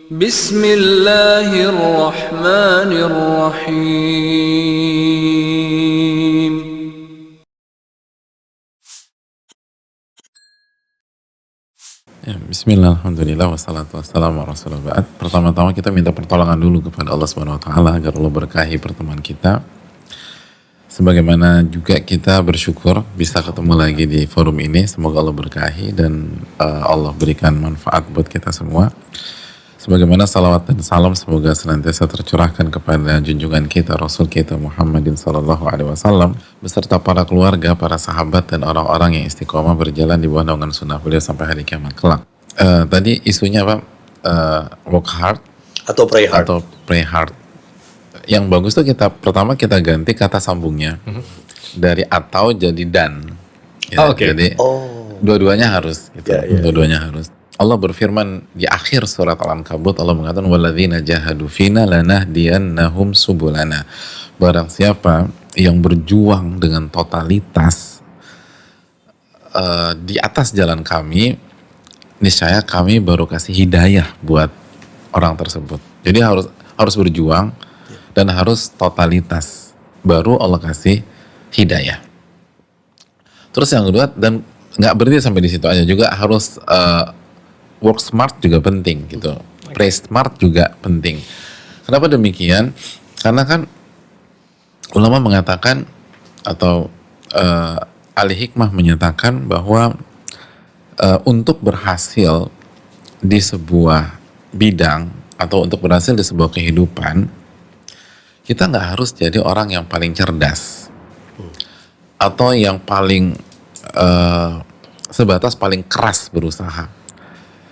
Bismillahirrahmanirrahim. Ya, bismillah, alhamdulillah, wassalatu wassalamu ala rasulillah. Pertama-tama kita minta pertolongan dulu kepada Allah Subhanahu wa taala agar Allah berkahi pertemuan kita. Sebagaimana juga kita bersyukur bisa ketemu lagi di forum ini. Semoga Allah berkahi dan Allah berikan manfaat buat kita semua. Sebagaimana salawat dan salam semoga senantiasa tercurahkan kepada junjungan kita, Rasul kita Muhammadin sallallahu alaihi wasallam beserta para keluarga, para sahabat dan orang-orang yang istiqomah berjalan di bawah naungan sunnah beliau sampai hari kiamat kelak. Tadi isunya apa? Work hard atau pray hard. Atau pray hard. Yang bagus tuh kita ganti kata sambungnya dari atau jadi dan. Ya, Jadi dua-duanya harus gitu. Dua-duanya harus. Allah berfirman di akhir surat Al-Ankabut, Allah mengatakan walladzina jahadu fina lanahdiyannahum subulana. Barang siapa yang berjuang dengan totalitas di atas jalan kami, niscaya kami baru kasih hidayah buat orang tersebut. Jadi harus berjuang dan harus totalitas, baru Allah kasih hidayah. Terus yang kedua, dan nggak berhenti sampai di situ aja, juga harus work smart juga penting gitu. Play smart juga penting. Kenapa demikian? Karena kan ulama mengatakan atau ahli hikmah menyatakan bahwa untuk berhasil di sebuah bidang atau untuk berhasil di sebuah kehidupan, kita nggak harus jadi orang yang paling cerdas atau yang paling sebatas paling keras berusaha.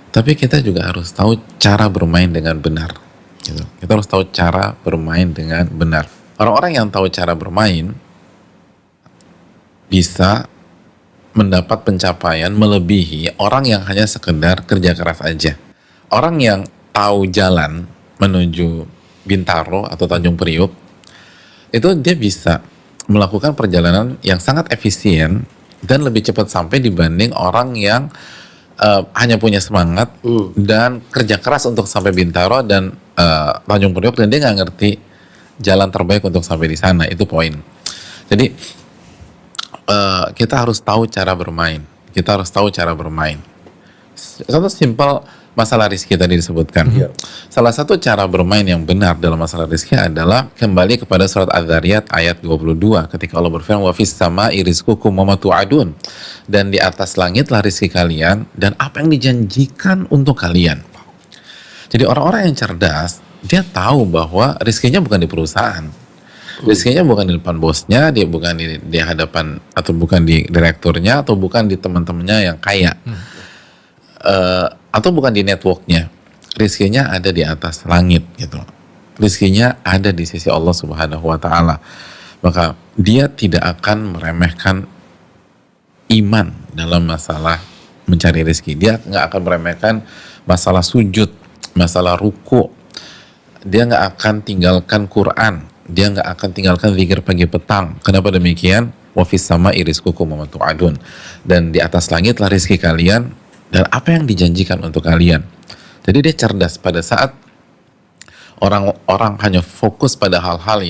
Tapi kita juga harus tahu cara bermain dengan benar. Gitu. Kita harus tahu cara bermain dengan benar. Orang-orang yang tahu cara bermain bisa mendapat pencapaian melebihi orang yang hanya sekedar kerja keras aja. Orang yang tahu jalan menuju Bintaro atau Tanjung Priuk, itu dia bisa melakukan perjalanan yang sangat efisien dan lebih cepat sampai dibanding orang yang hanya punya semangat dan kerja keras untuk sampai Bintaro dan Tanjung Priok dan dia nggak ngerti jalan terbaik untuk sampai di sana. Itu poin. Jadi kita harus tahu cara bermain. Kita harus tahu cara bermain. Satu simpel masalah rizki tadi disebutkan. Salah satu cara bermain yang benar dalam masalah rizki adalah kembali kepada surat Az-Zariyat ayat 22 ketika Allah berfirman wa fis sama'i rizqukum wa ma tu'adun, dan di atas langitlah rizki kalian dan apa yang dijanjikan untuk kalian. Jadi orang-orang yang cerdas dia tahu bahwa rizkinya bukan di perusahaan. Rizkinya bukan di depan bosnya, dia bukan di hadapan atau bukan di direkturnya atau bukan di teman-temannya yang kaya. Atau bukan di networknya, rizkinya ada di atas langit gitu. Rizkinya ada di sisi Allah Subhanahu wa taala. Maka dia tidak akan meremehkan iman dalam masalah mencari rizki. Dia nggak akan meremehkan masalah sujud, masalah ruku. Dia nggak akan tinggalkan Quran. Dia nggak akan tinggalkan zikir pagi petang. Kenapa demikian? Wa fis sama'i rizqukum wa ma tu'adun. Dan di atas langitlah rizki kalian dan apa yang dijanjikan untuk kalian. Jadi dia cerdas pada saat orang-orang hanya fokus pada hal-hal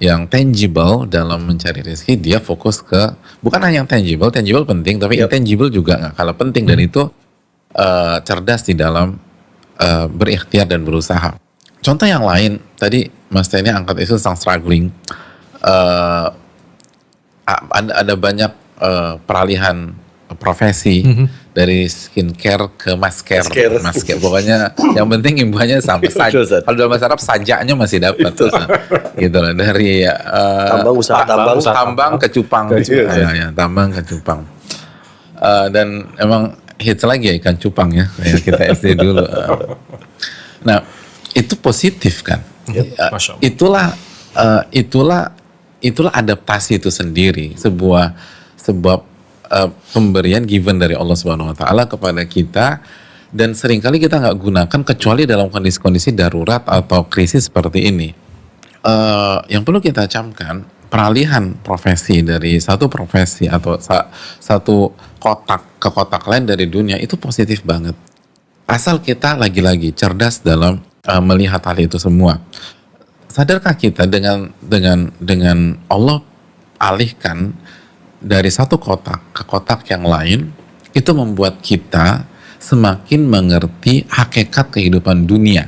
yang tangible dalam mencari rezeki, dia fokus ke bukan hanya yang tangible penting, tapi intangible juga nggak kalah penting dan itu cerdas di dalam berikhtiar dan berusaha. Contoh yang lain, tadi Mas Teni angkat isu tentang struggling. Ada banyak peralihan profesi dari skincare ke masker. Pokoknya yang penting imbuhannya sampai saja. Kalau dalam bahasa Arab sajaknya masih dapat. Gitu loh, dari tambang ke cupang. Tambang ke cupang. Dan emang hits lagi ya ikan cupang ya. Kayak kita SD dulu. Nah, itu positif kan. Itulah adaptasi itu sendiri, sebuah pemberian given dari Allah Subhanahu wa taala kepada kita, dan seringkali kita nggak gunakan kecuali dalam kondisi-kondisi darurat atau krisis seperti ini. Yang perlu kita camkan, peralihan profesi dari satu profesi atau satu kotak ke kotak lain dari dunia itu positif banget. Asal kita lagi-lagi cerdas dalam melihat hal itu semua. Sadarkah kita dengan Allah alihkan dari satu kotak ke kotak yang lain, itu membuat kita semakin mengerti hakikat kehidupan dunia.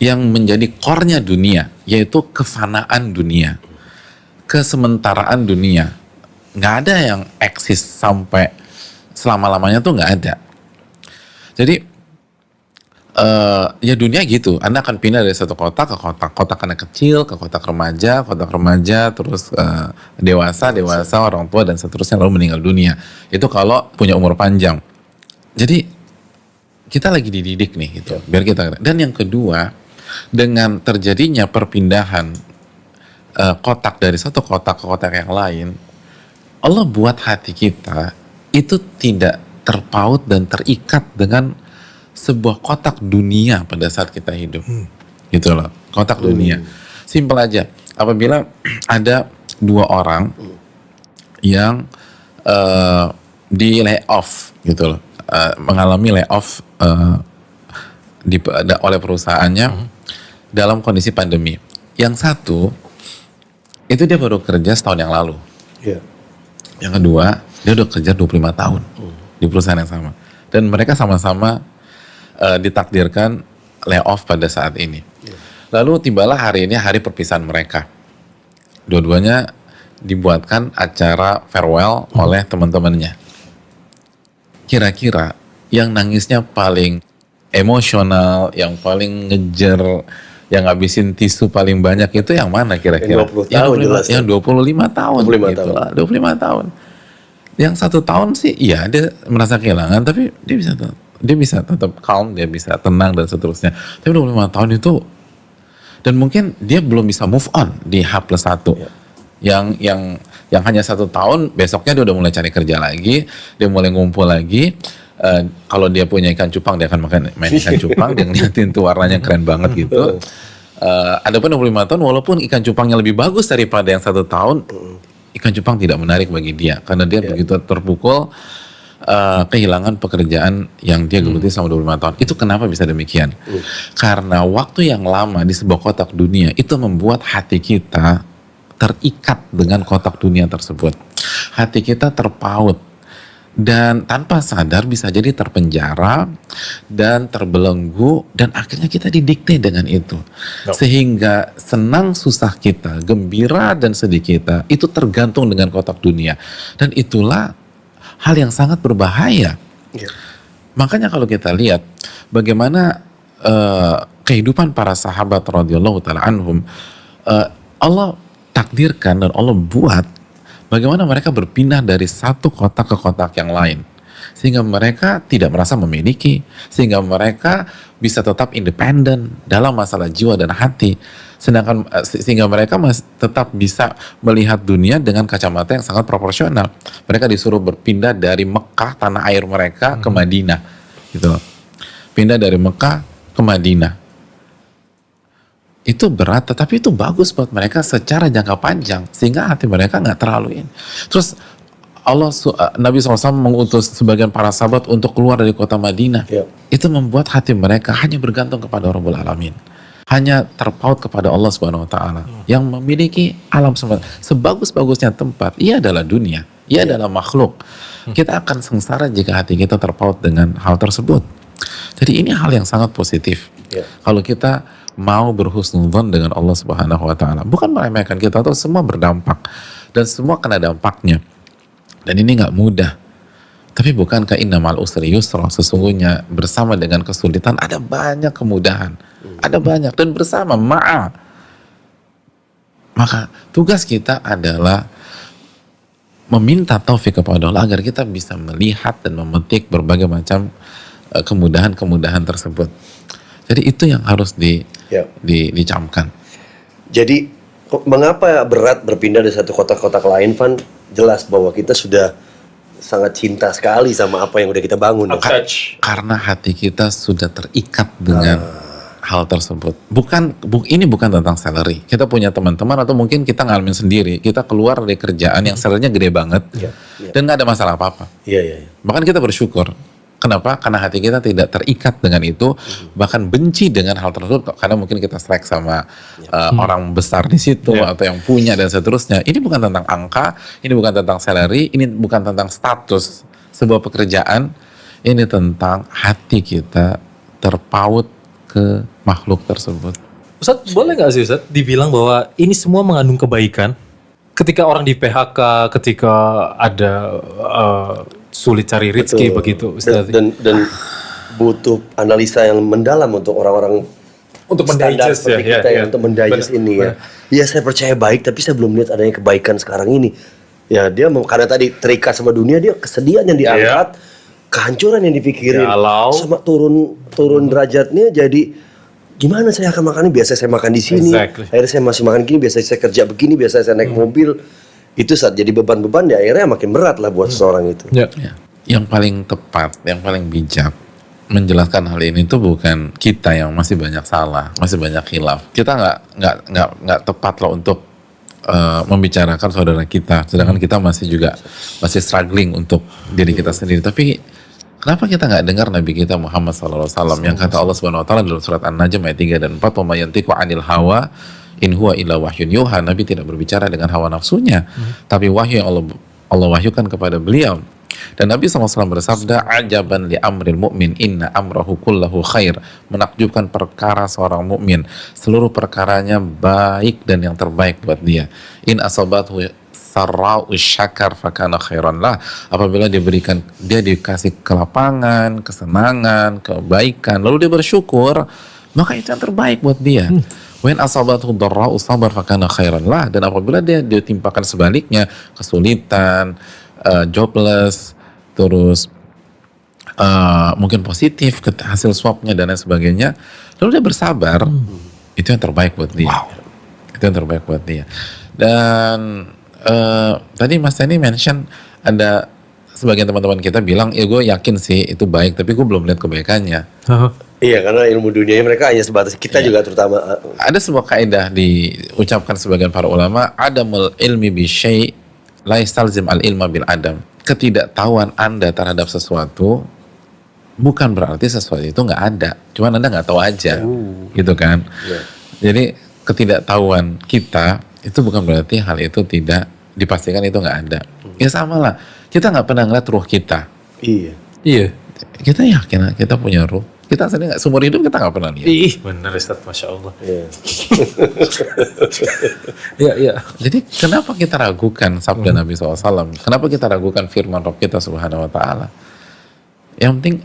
Yang menjadi core-nya dunia, yaitu kefanaan dunia, kesementaraan dunia. Nggak ada yang eksis sampai selama-lamanya, tuh nggak ada. Jadi ya dunia gitu, Anda akan pindah dari satu kotak ke kotak anak kecil, ke kotak remaja, terus dewasa, orang tua dan seterusnya, lalu meninggal dunia. Itu kalau punya umur panjang. Jadi kita lagi dididik nih gitu, biar kita. Dan yang kedua, dengan terjadinya perpindahan kotak dari satu kotak ke kotak yang lain, Allah buat hati kita itu tidak terpaut dan terikat dengan sebuah kotak dunia pada saat kita hidup. Gitu loh, kotak dunia. Simpel aja, apabila ada dua orang yang di layoff gitu loh, mengalami layoff oleh perusahaannya dalam kondisi pandemi. Yang satu itu dia baru kerja setahun yang lalu. Yang kedua, dia udah kerja 25 tahun di perusahaan yang sama. Dan mereka sama-sama ditakdirkan layoff pada saat ini. Lalu tibalah hari ini, hari perpisahan mereka. Dua-duanya dibuatkan acara farewell oleh teman-temannya. Kira-kira yang nangisnya paling emosional, yang paling ngejar, yang ngabisin tisu paling banyak itu yang mana kira-kira? Yang 25 tahun. 25 tahun. Yang 1 tahun sih, iya dia merasa kehilangan, tapi dia bisa tetap calm, dia bisa tenang dan seterusnya. Tapi 25 tahun itu, dan mungkin dia belum bisa move on di H+1. Yang hanya 1 tahun, besoknya dia udah mulai cari kerja lagi, dia mulai ngumpul lagi. Kalau dia punya ikan cupang, dia akan main ikan cupang, dia ngeliatin tuh warnanya keren banget gitu. Adapun 25 tahun, walaupun ikan cupangnya lebih bagus daripada yang 1 tahun, ikan cupang tidak menarik bagi dia, karena dia begitu terpukul, kehilangan pekerjaan yang dia geluti selama 25 tahun. Itu kenapa bisa demikian? Karena waktu yang lama di sebuah kotak dunia itu membuat hati kita terikat dengan kotak dunia tersebut. Hati kita terpaut dan tanpa sadar bisa jadi terpenjara dan terbelenggu, dan akhirnya kita didikte dengan itu. Sehingga senang susah kita, gembira dan sedih kita itu tergantung dengan kotak dunia. Dan itulah hal yang sangat berbahaya. Makanya kalau kita lihat bagaimana kehidupan para sahabat radhiyallahu taala anhum, Allah takdirkan dan Allah buat bagaimana mereka berpindah dari satu kotak ke kotak yang lain, sehingga mereka tidak merasa memiliki, sehingga mereka bisa tetap independen dalam masalah jiwa dan hati, sehingga mereka tetap bisa melihat dunia dengan kacamata yang sangat proporsional. Mereka disuruh berpindah dari Mekah, tanah air mereka, ke Madinah, gitu. Pindah dari Mekah ke Madinah. Itu berat, tetapi itu bagus buat mereka secara jangka panjang, sehingga hati mereka nggak terlalu ini. Terus Nabi SAW mengutus sebagian para sahabat untuk keluar dari kota Madinah. Itu membuat hati mereka hanya bergantung kepada Rabbul Alamin, hanya terpaut kepada Allah Subhanahu Wa Taala yang memiliki alam semesta. Sebagus-bagusnya tempat, ia adalah dunia, ia adalah makhluk. Kita akan sengsara jika hati kita terpaut dengan hal tersebut. Jadi ini hal yang sangat positif. Kalau kita mau berhusnudzon dengan Allah Subhanahu Wa Taala, bukan meremehkan, kita tahu semua berdampak dan semua kena dampaknya. Dan ini nggak mudah. Tapi bukankah innamal usri yusra, sesungguhnya bersama dengan kesulitan ada banyak kemudahan. Ada banyak, dan bersama ma'a. Maka tugas kita adalah meminta taufik kepada Allah agar kita bisa melihat dan memetik berbagai macam kemudahan-kemudahan tersebut. Jadi itu yang harus dicamkan. Jadi mengapa berat berpindah dari satu kotak-kotak lain, Van? Jelas bahwa kita sudah sangat cinta sekali sama apa yang udah kita bangun. Karena hati kita sudah terikat dengan hal tersebut. Ini bukan tentang salary. Kita punya teman-teman atau mungkin kita ngalamin sendiri. Kita keluar dari kerjaan yang salarynya gede banget dan nggak ada masalah apa-apa. Bahkan kita bersyukur. Kenapa? Karena hati kita tidak terikat dengan itu, bahkan benci dengan hal tersebut karena mungkin kita selek sama orang besar di situ atau yang punya dan seterusnya. Ini bukan tentang angka, ini bukan tentang salary, ini bukan tentang status sebuah pekerjaan, ini tentang hati kita terpaut ke makhluk tersebut. Ustadz, boleh nggak sih Ustadz dibilang bahwa ini semua mengandung kebaikan? Ketika orang di PHK, ketika ada sulit cari rezeki begitu Ustadz. Dan butuh analisa yang mendalam untuk orang-orang Untuk standar mendigest seperti kita yang untuk mendigest ini ya. Ya saya percaya baik, tapi saya belum lihat adanya kebaikan sekarang ini. Ya dia karena tadi terikat sama dunia, dia kesedihan yang diangkat, kehancuran yang dipikirin, sama turun derajatnya jadi gimana saya akan makan ini, biasa saya makan di sini, akhirnya saya masih makan gini, biasa saya kerja begini, biasa saya naik mobil. Itu saat jadi beban-beban ya akhirnya makin berat lah buat seseorang itu. Ya. Yang paling tepat, yang paling bijak menjelaskan hal ini tuh bukan kita yang masih banyak salah, masih banyak khilaf. Kita nggak tepat loh untuk membicarakan saudara kita, sedangkan kita masih struggling untuk diri kita sendiri. Tapi kenapa kita nggak dengar Nabi kita Muhammad SAW yang kata Allah Subhanahu Wa Taala dalam surat An-Najm ayat 3 dan 4, "Wa may yantiqu 'anil hawa in huwa illa wahyun yuha." Nabi tidak berbicara dengan hawa nafsunya, tapi wahyu yang Allah wahyukan kepada beliau. Dan Nabi SAW bersabda, "Ajaban li amril mu'min, inna amrahu kullahu khair." Menakjubkan perkara seorang mukmin, seluruh perkaranya baik dan yang terbaik buat dia. In asabathu sarra'u syakar fakana khairan lah. Apabila dia dikasih kelapangan, kesenangan, kebaikan, lalu dia bersyukur, maka itu yang terbaik buat dia. When asabathu dharra'u sabar fakana khairan lah. Dan apabila dia ditimpakan sebaliknya, kesulitan, jobless, terus mungkin positif hasil swabnya dan lain sebagainya, lalu dia bersabar, itu yang terbaik buat dia. Itu yang terbaik buat dia. Dan tadi Mas Tani mention ada sebagian teman-teman kita bilang, ya gue yakin sih itu baik, tapi gue belum lihat kebaikannya. Iya, karena ilmu dunianya mereka hanya sebatas kita juga terutama. Ada sebuah kaidah diucapkan sebagian para ulama, adamul ilmi bi syai' la yastalzim al ilma bil adam. Ketidaktahuan Anda terhadap sesuatu bukan berarti sesuatu itu nggak ada, cuman Anda nggak tahu aja, gitu kan? Jadi ketidaktahuan kita itu bukan berarti hal itu tidak dipastikan itu nggak ada. Ya sama lah, kita nggak pernah ngeliat ruh kita. Iya. Kita yakin kita punya ruh. Kita sendiri nggak, seumur hidup kita nggak pernah lihat. Bener Ustaz, Masya Allah. Iya. Jadi kenapa kita ragukan sabda Nabi SAW? Kenapa kita ragukan firman Rabb kita Subhanahu Wa Taala? Yang penting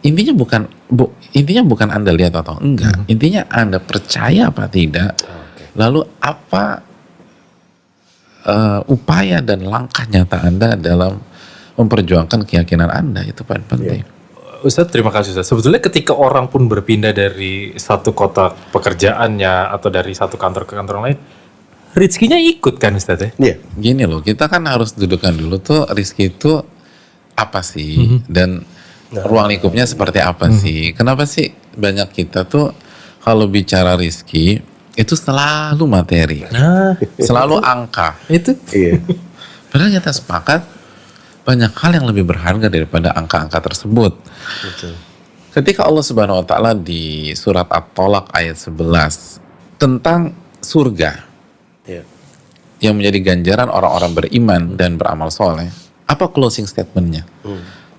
intinya bukan Anda lihat atau enggak. Intinya Anda percaya apa tidak. Lalu apa upaya dan langkah nyata Anda dalam memperjuangkan keyakinan Anda, itu paling penting. Ustadz, terima kasih Ustadz. Sebetulnya ketika orang pun berpindah dari satu kota pekerjaannya atau dari satu kantor ke kantor lain, rezekinya ikut kan Ustadz ya? Iya. Gini loh, kita kan harus dudukan dulu tuh rezeki itu apa sih, dan ruang lingkupnya seperti apa sih. Kenapa sih banyak kita tuh kalau bicara rezeki itu selalu materi, selalu angka. Itu. Iya. Padahal kita sepakat banyak hal yang lebih berharga daripada angka-angka tersebut. Betul. Ketika Allah Subhanahu Wa Taala di surat At-Tolaq ayat 11 tentang surga yang menjadi ganjaran orang-orang beriman dan beramal soleh, apa closing statementnya?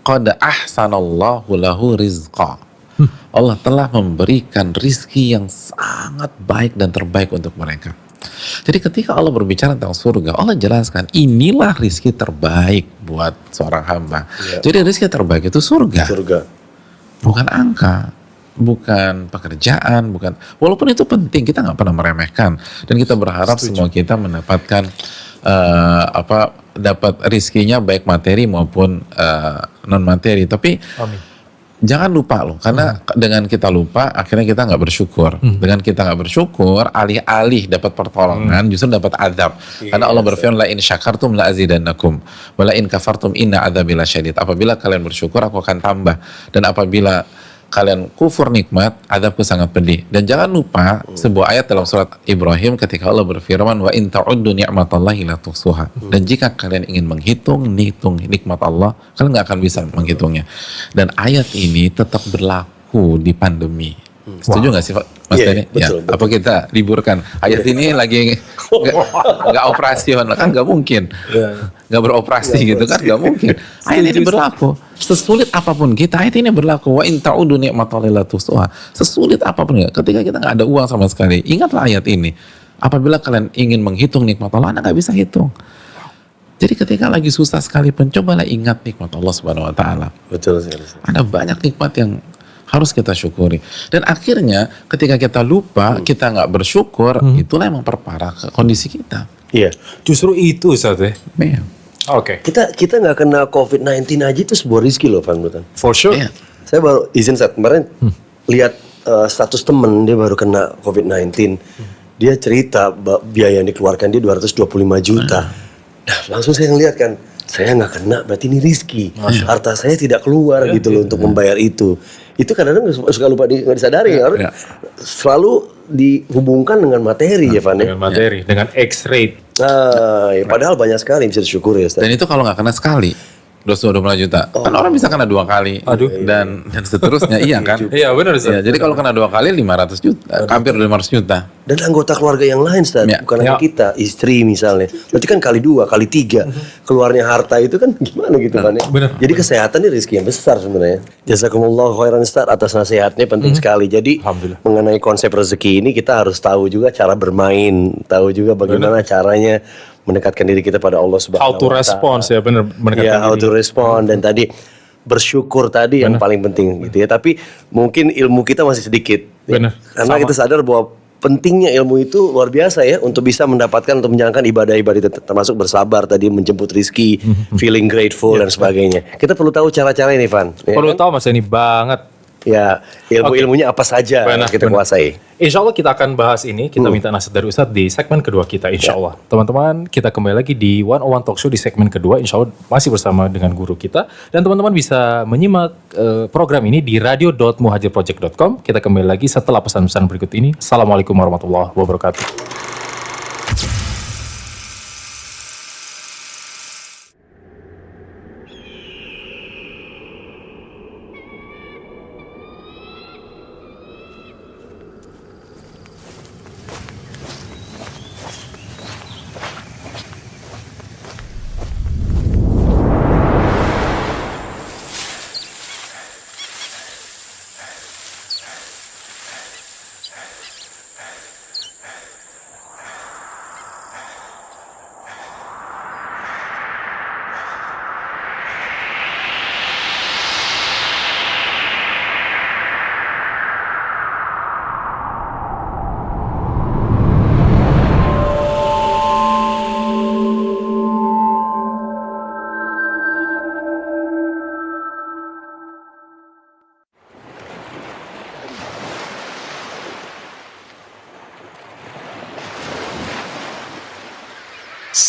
Qad ahsanallahu lahu rizqa. Allah telah memberikan rizki yang sangat baik dan terbaik untuk mereka. Jadi ketika Allah berbicara tentang surga, Allah jelaskan inilah rizki terbaik buat seorang hamba. Jadi rizki terbaik itu surga. Bukan angka, bukan pekerjaan, bukan. Walaupun itu penting, kita nggak pernah meremehkan. Dan kita berharap semua kita mendapatkan dapat rizkinya baik materi maupun non materi. Tapi jangan lupa loh, karena dengan kita lupa akhirnya kita nggak bersyukur. Dengan kita nggak bersyukur, alih-alih dapat pertolongan justru dapat azab. Karena Allah berfirman, la in syakartum la azidannakum wa la in kafartum inna adzabi lasyadid. Apabila kalian bersyukur aku akan tambah, dan apabila kalian kufur nikmat, azabku sangat pedih. Dan jangan lupa sebuah ayat dalam surat Ibrahim ketika Allah berfirman, wa in ta'uddu ni'matallahi la tuhsuha. Dan jika kalian ingin menghitung nikmat Allah, kalian nggak akan bisa menghitungnya. Dan ayat ini tetap berlaku di pandemi. Setuju nggak sih Pak Mas Denny? Betul, betul. Apa kita liburkan? Ayat ini lagi nggak operasional kan nggak mungkin, nggak beroperasi gitu kan nggak mungkin. Ayat ini berlaku. Sesulit apapun kita, ayat ini berlaku. Wa in ta'udu ni'matallahi la tuhsuha. Sesulit apapun ketika kita nggak ada uang sama sekali, ingatlah ayat ini. Apabila kalian ingin menghitung nikmat Allah, Anda nggak bisa hitung. Jadi ketika lagi susah sekalipun, cobalah ingat nikmat Allah Subhanahu Wa Taala. Betul sekali. Ada banyak nikmat yang harus kita syukuri. Dan akhirnya ketika kita lupa, kita nggak bersyukur, itulah yang memperparah kondisi kita. Iya. Justru itu Ustaz ya. Iya. Oke. Kita nggak kena COVID-19 aja itu sebuah rezeki loh, Van Butan. For sure. Iya. Saya baru izin saat kemarin lihat status temen dia baru kena COVID-19. Dia cerita biaya yang dikeluarkan dia 225 juta. Nah, langsung saya ngeliat kan, saya nggak kena berarti ini rizki. Harta saya tidak keluar gitu loh untuk membayar itu. Itu kadang-kadang suka lupa nggak disadari ya. Selalu dihubungkan dengan materi ya Van ya. Dengan materi, dengan X-rate. Ya, padahal banyak sekali yang bisa disyukuri ya Ustaz. Dan itu kalau nggak kena sekali, 225 juta. Kan orang bisa kena 2 kali. Dan seterusnya, iya kan? Iya benar Ustaz. Ya, jadi kalau kena 2 kali 500 juta, hampir 500 juta. Dan anggota keluarga yang lain Ustaz, Ya. bukan hanya kita, istri misalnya. Berarti kan kali 2, kali 3 keluarnya harta itu kan gimana gitu kan ya. Benar. Jadi kesehatan ini rezeki yang besar sebenarnya. Jazakumullah khairan Ustaz atas nasihatnya penting sekali. Jadi Alhamdulillah. mengenai konsep rezeki ini kita harus tahu juga cara bermain, tahu juga bagaimana caranya mendekatkan diri kita pada Allah Subhanahu How to wa Ta'ala. respond ya benar mendekatkan Ya, how diri. to respond dan tadi bersyukur tadi yang paling penting gitu ya. Tapi mungkin ilmu kita masih sedikit. ya. Benar. Karena Sama. kita sadar bahwa pentingnya ilmu itu luar biasa ya untuk bisa mendapatkan untuk menjalankan ibadah-ibadah itu, termasuk bersabar tadi, menjemput rizki, feeling grateful dan sebagainya. Kita perlu tahu cara-cara ini, Van. Ya Perlu kan? tahu Mas ini banget. Ya, ilmu-ilmunya apa saja Benar, kita benar. kuasai. Insya Allah kita akan bahas ini. Kita minta nasihat dari Ustadz di segmen kedua kita. Insya Allah. Teman-teman, kita kembali lagi di 101 Talk Show di segmen kedua. Insya Allah masih bersama dengan guru kita. Dan teman-teman bisa menyimak program ini di radio.muhajirproject.com. Kita kembali lagi setelah pesan-pesan berikut ini. Assalamualaikum warahmatullahi wabarakatuh.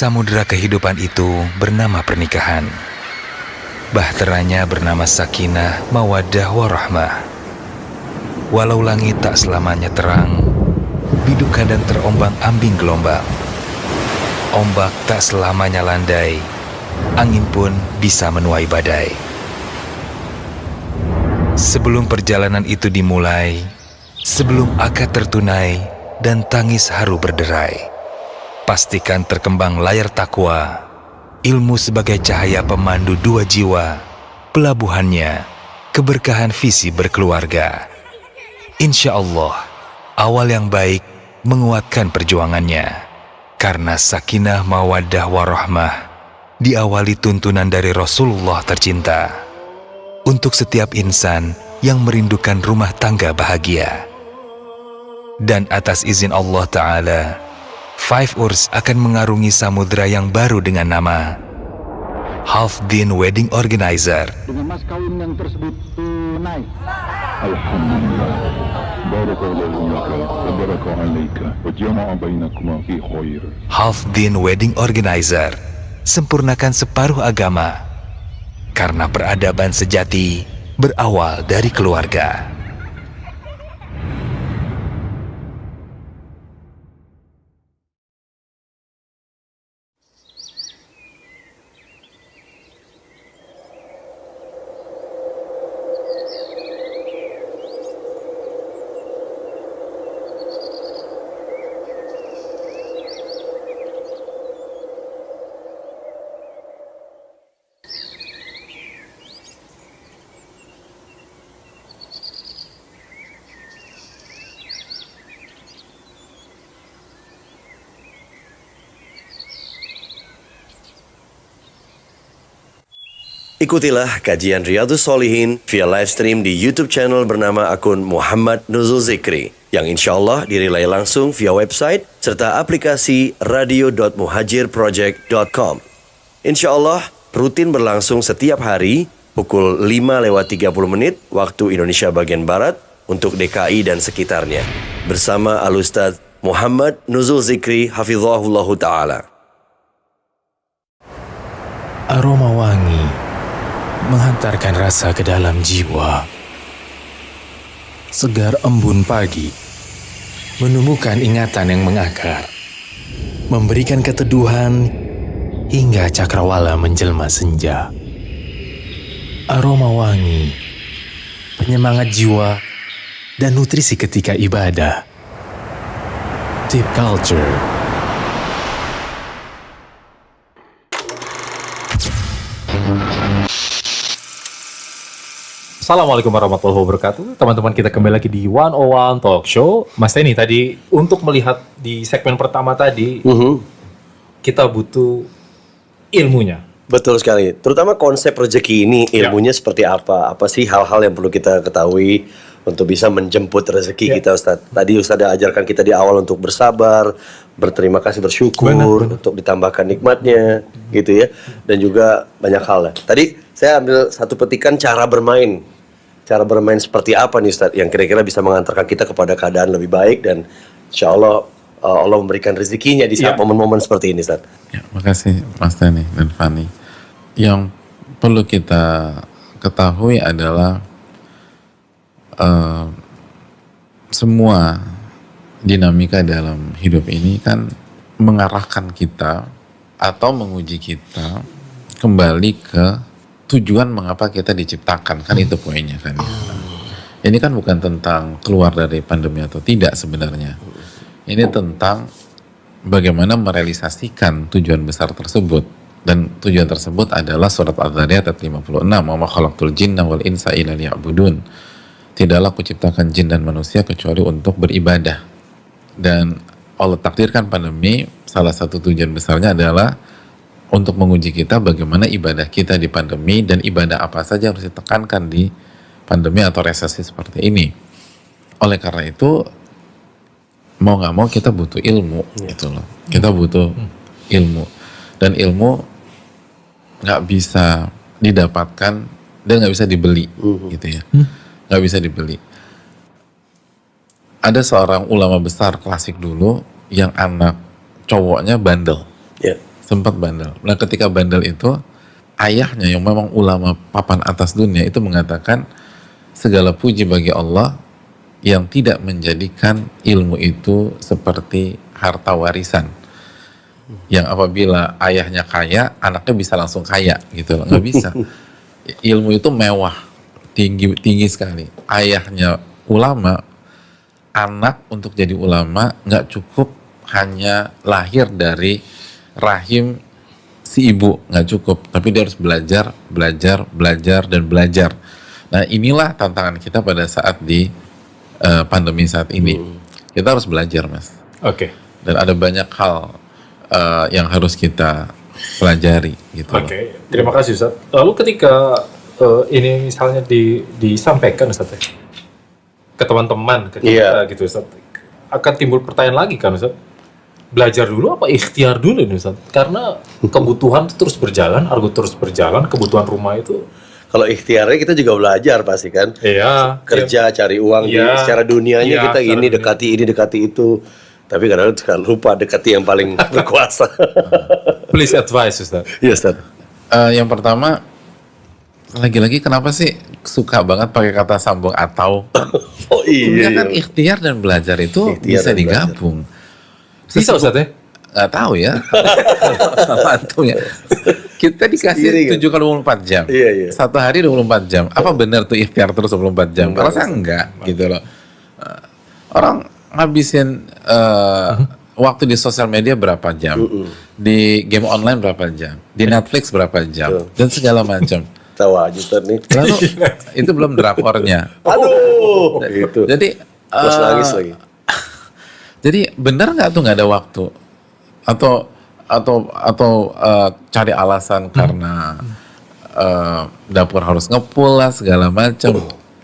Samudera kehidupan itu bernama pernikahan. Bahteranya bernama sakinah, mawaddah, warahmah. Walau langit tak selamanya terang, biduk kadang terombang-ambing gelombang. Ombak tak selamanya landai, angin pun bisa menuai badai. Sebelum perjalanan itu dimulai, sebelum akad tertunai dan tangis haru berderai, pastikan terkembang layar takwa, ilmu sebagai cahaya pemandu dua jiwa, pelabuhannya, keberkahan visi berkeluarga. Insya Allah, awal yang baik menguatkan perjuangannya, karena sakinah mawaddah warahmah diawali tuntunan dari Rasulullah tercinta, untuk setiap insan yang merindukan rumah tangga bahagia. Dan atas izin Allah Ta'ala, Five Urs akan mengarungi samudera yang baru dengan nama Halfdin Wedding Organizer. Dengan mas kawin yang tersebut tunai. Alhamdulillah. Barakallahu laka wa baraka alaika wa jama'a bainakuma fi khair. Halfdin Wedding Organizer, sempurnakan separuh agama, karena peradaban sejati berawal dari keluarga. Ikutilah kajian Riyadhus Shalihin via live stream di YouTube channel bernama akun Muhammad Nuzul Zikri yang insya Allah direlay langsung via website serta aplikasi radio.muhajirproject.com. Insya Allah rutin berlangsung setiap hari pukul 5:30 waktu Indonesia bagian Barat untuk DKI dan sekitarnya bersama Al-Ustadz Muhammad Nuzul Zikri hafizahullahu ta'ala. Aroma wangi menghantarkan rasa ke dalam jiwa. Segar embun pagi menumbuhkan ingatan yang mengakar, memberikan keteduhan hingga cakrawala menjelma senja. Aroma wangi, penyemangat jiwa dan nutrisi ketika ibadah. Deep Culture. Assalamualaikum warahmatullahi wabarakatuh. Teman-teman, kita kembali lagi di 101 Talk Show. Mas Teni, tadi untuk melihat di segmen pertama tadi, kita butuh ilmunya. Betul sekali. Terutama konsep rezeki ini, ilmunya seperti apa? Apa sih hal-hal yang perlu kita ketahui untuk bisa menjemput rezeki kita, Ustaz? Tadi Ustaz ada ajarkan kita di awal untuk bersabar, berterima kasih, bersyukur, untuk ditambahkan nikmatnya, gitu ya. Dan juga banyak hal lah. Tadi saya ambil satu petikan cara bermain. Cara bermain seperti apa nih Ustaz, yang kira-kira bisa mengantarkan kita kepada keadaan lebih baik dan insya Allah Allah memberikan rezekinya di saat momen-momen seperti ini, Ustaz. Ya, makasih Mas Tani dan Fani. Yang perlu kita ketahui adalah semua dinamika dalam hidup ini kan mengarahkan kita atau menguji kita kembali ke tujuan mengapa kita diciptakan, kan itu poinnya kan ya. Ini kan bukan tentang keluar dari pandemi atau tidak sebenarnya. Ini tentang bagaimana merealisasikan tujuan besar tersebut, dan tujuan tersebut adalah surat Al-Dzariyat ayat 56, "Wa ma khalaqtul jinna wal insa illa liya'budun." Tidaklah kuciptakan jin dan manusia kecuali untuk beribadah. Dan Allah takdirkan pandemi, salah satu tujuan besarnya adalah untuk menguji kita bagaimana ibadah kita di pandemi dan ibadah apa saja harus ditekankan di pandemi atau resesi seperti ini. Oleh karena itu, mau nggak mau kita butuh ilmu, gitu loh. Kita butuh ilmu, dan ilmu nggak bisa didapatkan dan nggak bisa dibeli, gitu ya. Nggak bisa dibeli. Ada seorang ulama besar klasik dulu yang anak cowoknya bandel. Sempat bandel. Nah, ketika bandel itu, ayahnya yang memang ulama papan atas dunia itu mengatakan segala puji bagi Allah yang tidak menjadikan ilmu itu seperti harta warisan. Yang apabila ayahnya kaya, anaknya bisa langsung kaya, gitu loh. Nggak bisa. Ilmu itu mewah, tinggi sekali. Ayahnya ulama, anak untuk jadi ulama nggak cukup hanya lahir dari rahim si ibu, nggak cukup, tapi dia harus belajar, dan belajar. Nah, inilah tantangan kita pada saat di pandemi saat ini. Kita harus belajar, Mas. Oke. Dan ada banyak hal yang harus kita pelajari, gitu. Oke. Terima kasih, Ustaz. Lalu ketika ini misalnya disampaikan, Ustaz, ke teman-teman, ke kita, gitu, Ustaz, akan timbul pertanyaan lagi kan, Ustaz? Belajar dulu apa ikhtiar dulu nih, Ustaz? Karena kebutuhan itu terus berjalan, argo terus berjalan, kebutuhan rumah itu. Kalau ikhtiarnya kita juga belajar pasti kan. Iya. Kerja, cari uang secara dunianya kita ini dekati itu. Tapi kadang-kadang suka lupa dekati yang paling berkuasa. Please advise, Ustaz. Iya, Ustaz. Yang pertama, lagi-lagi kenapa sih suka banget pakai kata sambung atau? Oh iya. Kan ikhtiar dan belajar itu bisa digabung. Bisa, Ustaz ya? Nggak tahu ya. Mantu ya. Kita dikasih 7 kali 24 jam. Iya. Satu hari 24 jam. Apa benar tuh ikhtiar terus 24 jam? Kalau saya enggak, gitu loh. Orang ngabisin waktu di sosial media berapa jam, di game online berapa jam, di Netflix berapa jam, dan segala macam. Tahu aja nih. Lalu itu belum drakornya. Aduh, gitu. Jadi terus nangis lagi. Jadi benar nggak tuh nggak ada waktu, atau cari alasan karena dapur harus ngepul lah segala macam.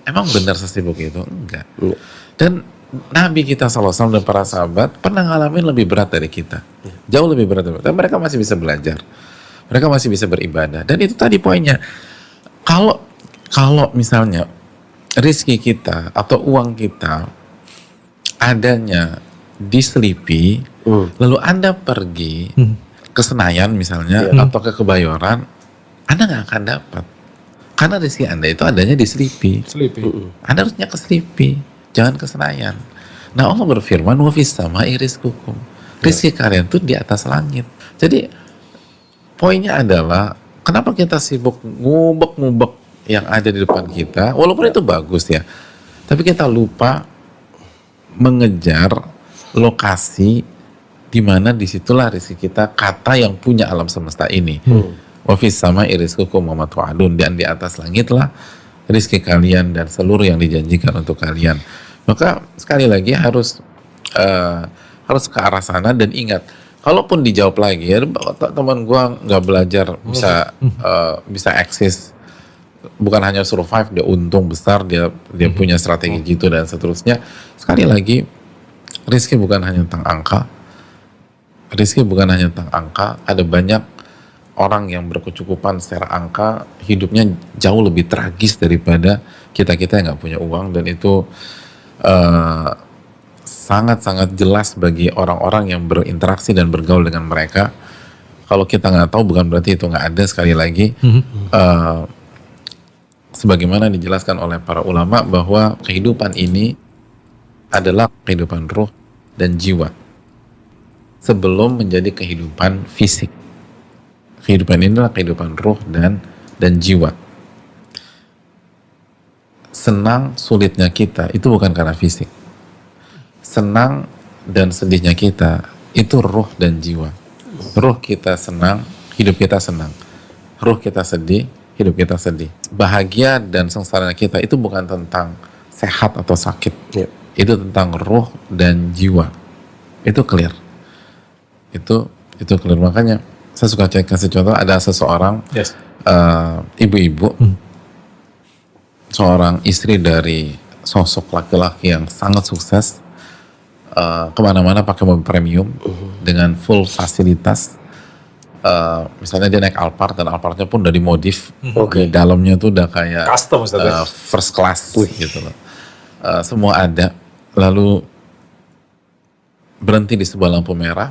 Emang benar sesibuk itu? Enggak. Dan Nabi kita SAW dan para sahabat pernah ngalamin lebih berat dari kita, jauh lebih berat dari kita. Dan mereka masih bisa belajar, mereka masih bisa beribadah. Dan itu tadi poinnya. Kalau misalnya rezeki kita atau uang kita adanya di Selipi, lalu Anda pergi ke Senayan misalnya atau ke Kebayoran, Anda nggak akan dapat. Karena rezeki Anda itu adanya di Selipi. Anda harusnya ke Selipi, jangan ke Senayan. Nah Allah berfirman, wa fis sama'i rizqukum. Rezeki kalian tuh di atas langit. Jadi poinnya adalah kenapa kita sibuk ngubek-ngubek yang ada di depan kita, walaupun itu bagus ya, tapi kita lupa mengejar lokasi di mana disitulah rezeki kita, kata yang punya alam semesta ini. Wa fis sama'i rizqukum wa ma tu'adun, dan di atas langit lah rezeki kalian dan seluruh yang dijanjikan untuk kalian. Maka sekali lagi harus ke arah sana. Dan ingat, kalaupun dijawab lagi ya, teman gua nggak belajar bisa eksis, bukan hanya survive, dia untung besar, dia punya strategi gitu dan seterusnya. Sekali lagi, rezeki bukan hanya tentang angka. Rezeki bukan hanya tentang angka. Ada banyak orang yang berkecukupan secara angka, hidupnya jauh lebih tragis daripada kita-kita yang nggak punya uang. Dan itu sangat-sangat jelas bagi orang-orang yang berinteraksi dan bergaul dengan mereka. Kalau kita nggak tahu, bukan berarti itu nggak ada. Sekali lagi, sebagaimana dijelaskan oleh para ulama bahwa kehidupan ini adalah kehidupan ruh dan jiwa sebelum menjadi kehidupan fisik. Kehidupan ini adalah kehidupan ruh dan jiwa. Senang sulitnya kita itu bukan karena fisik. Senang dan sedihnya kita itu ruh dan jiwa. Ruh kita senang, hidup kita senang. Ruh kita sedih, hidup kita sedih. Bahagia dan sengsara kita itu bukan tentang sehat atau sakit. Itu tentang ruh dan jiwa. Itu clear. Itu clear. Makanya saya suka kasih contoh, ada seseorang ibu-ibu, seorang istri dari sosok laki-laki yang sangat sukses, kemana-mana pakai mobil premium dengan full fasilitas. Misalnya dia naik Alphard, dan Alphardnya pun udah dimodif, di dalamnya tuh udah kayak custom, first class gitu loh. Semua ada. Lalu berhenti di sebuah lampu merah,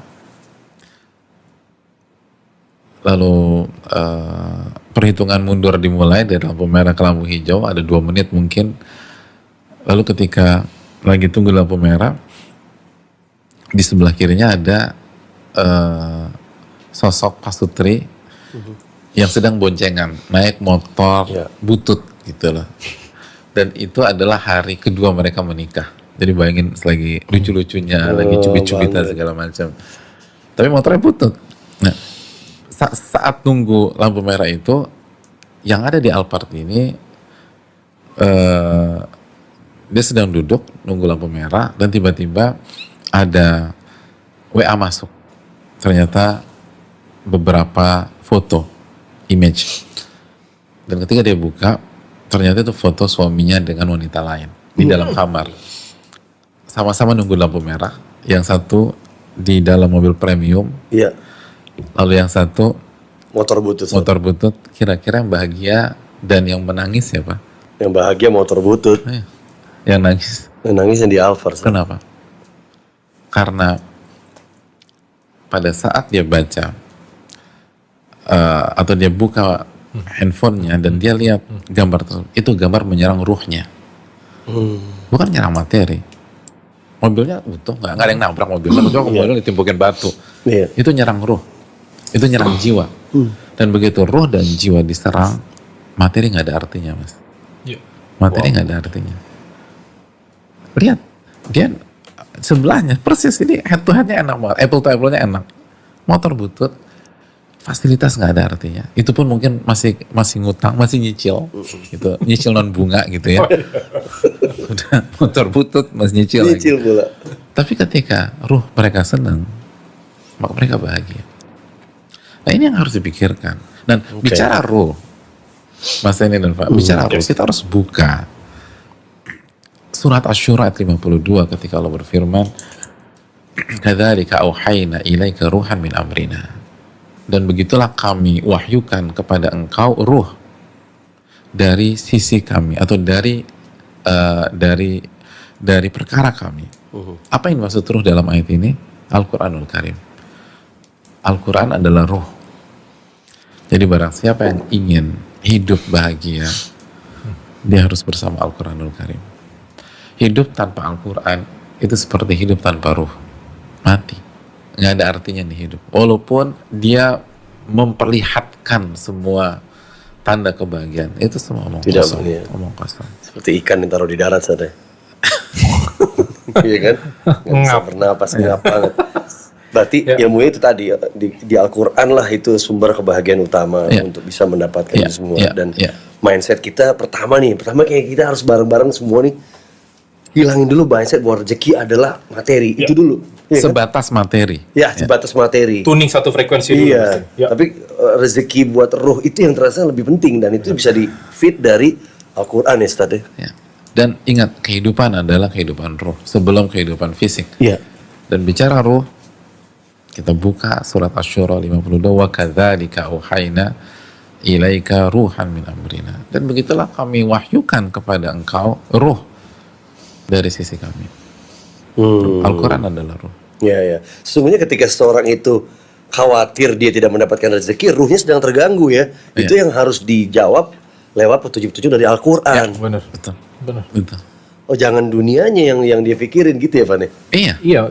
lalu perhitungan mundur dimulai dari lampu merah ke lampu hijau, ada 2 menit mungkin. Lalu ketika lagi tunggu lampu merah, di sebelah kirinya ada sosok pasutri yang sedang boncengan naik motor butut gitu loh. Dan itu adalah hari kedua mereka menikah. Jadi bayangin, lagi lucu-lucunya, lagi cubit-cubitan segala macam. Tapi motornya butut. Nah, saat nunggu lampu merah itu, yang ada di Alphard ini, dia sedang duduk nunggu lampu merah, dan tiba-tiba ada WA masuk. Ternyata beberapa foto, image. Dan ketika dia buka, ternyata itu foto suaminya dengan wanita lain di dalam kamar. Sama-sama nunggu lampu merah. Yang satu di dalam mobil premium. Lalu yang satu motor butut. Kira-kira yang bahagia dan yang menangis siapa? Yang bahagia motor butut. Yang nangis? Yang nangis yang di Alphard. Kenapa? Karena pada saat dia baca atau dia buka handphonenya dan dia lihat gambar tersebut, itu gambar menyerang ruhnya, bukan menyerang materi. Mobilnya utuh, nggak ada yang nabrak mobilnya, mobilnya ditimpukin batu. Itu nyerang ruh, itu nyerang jiwa. Dan begitu ruh dan jiwa diserang, materi nggak ada artinya, mas. Materi nggak ada artinya. Lihat, dia sebelahnya persis, ini head to headnya enak banget, apple to apple-nya enak. Motor butut, fasilitas nggak ada artinya. Itu pun mungkin masih ngutang, masih nyicil, gitu, nyicil non bunga gitu ya. Udah motor butut masih nyicil pula. Tapi ketika ruh mereka senang, maka mereka bahagia. Nah ini yang harus dipikirkan. Dan bicara ruh, Mas ini dan Pak, bicara ruh, kita harus buka surat Asy-Syura ayat 52 ketika Allah berfirman, "Kadzalika auhayna ilaika ruhan min amrina." Dan begitulah kami wahyukan kepada engkau ruh dari sisi kami atau dari perkara kami. Apa yang maksud ruh dalam ayat ini? Al-Quranul Karim. Al-Quran adalah ruh. Jadi barang siapa yang ingin hidup bahagia, dia harus bersama Al-Quranul Karim. Hidup tanpa Al-Quran itu seperti hidup tanpa ruh. Mati. Nggak ada artinya nih hidup. Walaupun dia memperlihatkan semua tanda kebahagiaan, itu semua omong Tidak kosong. boleh. Omong kosong. Seperti ikan yang taruh di darat saja. Iya kan? Nggak bisa bernapas, ngap banget. Berarti ilmunya itu tadi di Al-Quran lah itu sumber kebahagiaan utama untuk bisa mendapatkan itu semua. Dan mindset kita pertama kayak kita harus bareng-bareng semua nih hilangin dulu mindset bahwa rezeki adalah materi itu dulu. Ya, sebatas materi. Ya, sebatas materi. Tuning satu frekuensi dulu. Iya. Tapi rezeki buat ruh itu yang terasa lebih penting dan itu bisa di fit dari Al-Quran ya Ustaz. Ya. Dan ingat, kehidupan adalah kehidupan ruh sebelum kehidupan fisik. Iya. Dan bicara ruh, kita buka surat Asy-Syura 52, wa kadzalika auhayna ilaika ruhan min amrina. Dan begitulah kami wahyukan kepada engkau ruh dari sisi kami. Al-Quran adalah ruh. Ya, ya. Sesungguhnya ketika seseorang itu khawatir dia tidak mendapatkan rezeki, ruhnya sedang terganggu ya. Itu yang harus dijawab lewat petunjuk-petunjuk dari Al-Quran. Ya, benar. Betul. Benar. Betul. Oh, jangan dunianya yang dia pikirin gitu ya, Van? Iya.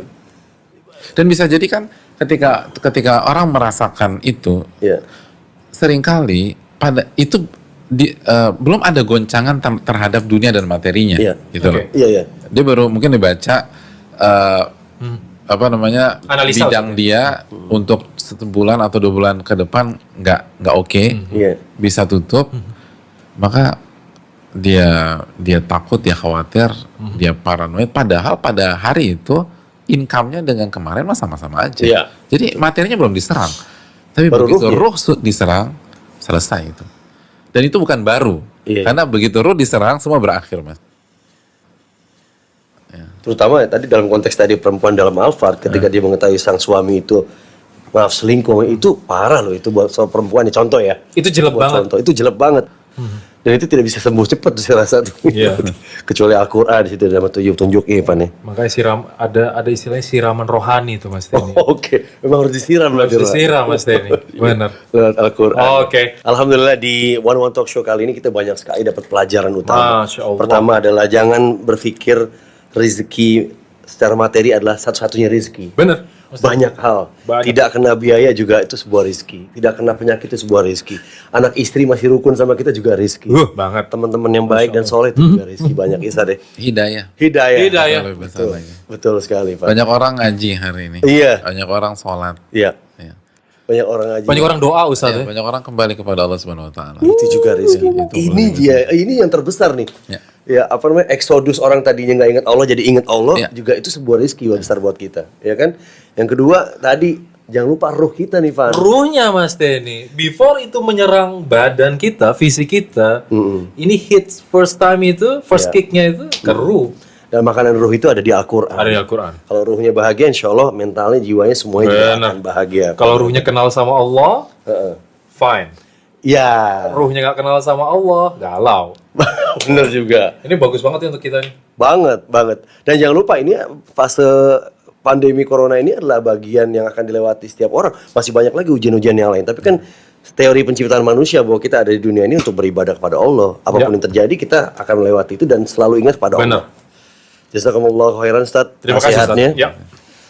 Dan bisa jadi kan ketika orang merasakan itu, seringkali pada itu belum ada goncangan terhadap dunia dan materinya, gitu loh. Iya. Dia baru mungkin dibaca Analisa bidang dia untuk 1 bulan atau 2 bulan ke depan nggak oke, bisa tutup, maka dia takut, dia khawatir, dia paranoid. Padahal pada hari itu income-nya dengan kemarin mah sama-sama aja. Iya. Jadi materinya belum diserang. Tapi Baru begitu ruhnya. ruh diserang, selesai itu. Dan itu bukan baru. Karena begitu ruh diserang, semua berakhir, Mas. Terutama tadi dalam konteks tadi perempuan dalam Al-Fard ketika dia mengetahui sang suami itu selingkuh, itu parah loh itu buat seorang perempuan. Contoh ya. Itu jelek banget. Contoh, itu jelek banget. Dan itu tidak bisa sembuh cepat saya rasa tuh. Kecuali Al-Quran di situ dalam tunjuk Ivan ya. Makanya ada istilahnya siraman rohani itu Mas Denny. Oke. Memang harus disiram Harus disiram Mas Denny. Benar. Lewat Al-Quran. Oke. Alhamdulillah di One Talk Show kali ini kita banyak sekali dapat pelajaran utama. Masya Allah. Pertama adalah jangan berpikir rezeki secara materi adalah satu-satunya rezeki. Benar. Banyak hal. Banyak. Tidak kena biaya juga itu sebuah rezeki. Tidak kena penyakit itu sebuah rezeki. Anak istri masih rukun sama kita juga rezeki. Banget. Teman-teman yang baik dan soleh itu juga rezeki. Banyak Isa deh. Hidayah. Hidayah. Betul sekali Pak. Banyak orang ngaji hari ini. Iya. Banyak orang sholat. Iya. Iya. Banyak orang ngaji. Banyak orang doa Ustaz Ya, ya. banyak orang kembali kepada Allah Subhanahu wa taala. Itu juga rezeki. Ini yang terbesar nih. Ya apa namanya, eksodus orang tadinya nggak ingat Allah jadi ingat Allah, juga itu sebuah rezeki besar buat kita, ya kan? Yang kedua tadi jangan lupa ruh kita nih, Van. Ruhnya Mas Denny, before itu menyerang badan kita, fisik kita, ini hits first time itu, first kicknya itu ke ruh. Dan makanan ruh itu ada di Al-Quran. Ada di Al-Quran. Kalau ruhnya bahagia, insya Allah mentalnya, jiwanya semuanya juga akan bahagia. Kalau ruhnya kenal sama Allah, fine. Ya. Ruhnya nggak kenal sama Allah, galau. Bener juga. Ini bagus banget ya untuk kita nih. Banget. Dan jangan lupa ini fase pandemi corona ini adalah bagian yang akan dilewati setiap orang. Masih banyak lagi ujian-ujian yang lain. Tapi kan teori penciptaan manusia bahwa kita ada di dunia ini untuk beribadah kepada Allah. Apapun yang terjadi kita akan melewati itu dan selalu ingat pada Allah. Jazakumullah khairan Ustaz. Terima kasih Ustaz. Ya.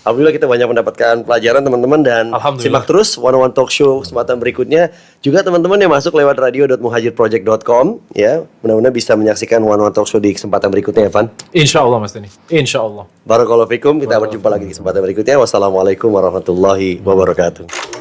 Alhamdulillah kita banyak mendapatkan pelajaran teman-teman dan simak terus One Talk Show kesempatan berikutnya. Juga teman-teman yang masuk lewat radio.muhajirproject.com ya. Mudah-mudahan bisa menyaksikan One Talk Show di kesempatan berikutnya ya, Van. Insya Allah Mas Denny. Insya Allah. Barakallahu fikum. Kita berjumpa lagi di kesempatan berikutnya. Wassalamualaikum warahmatullahi wabarakatuh.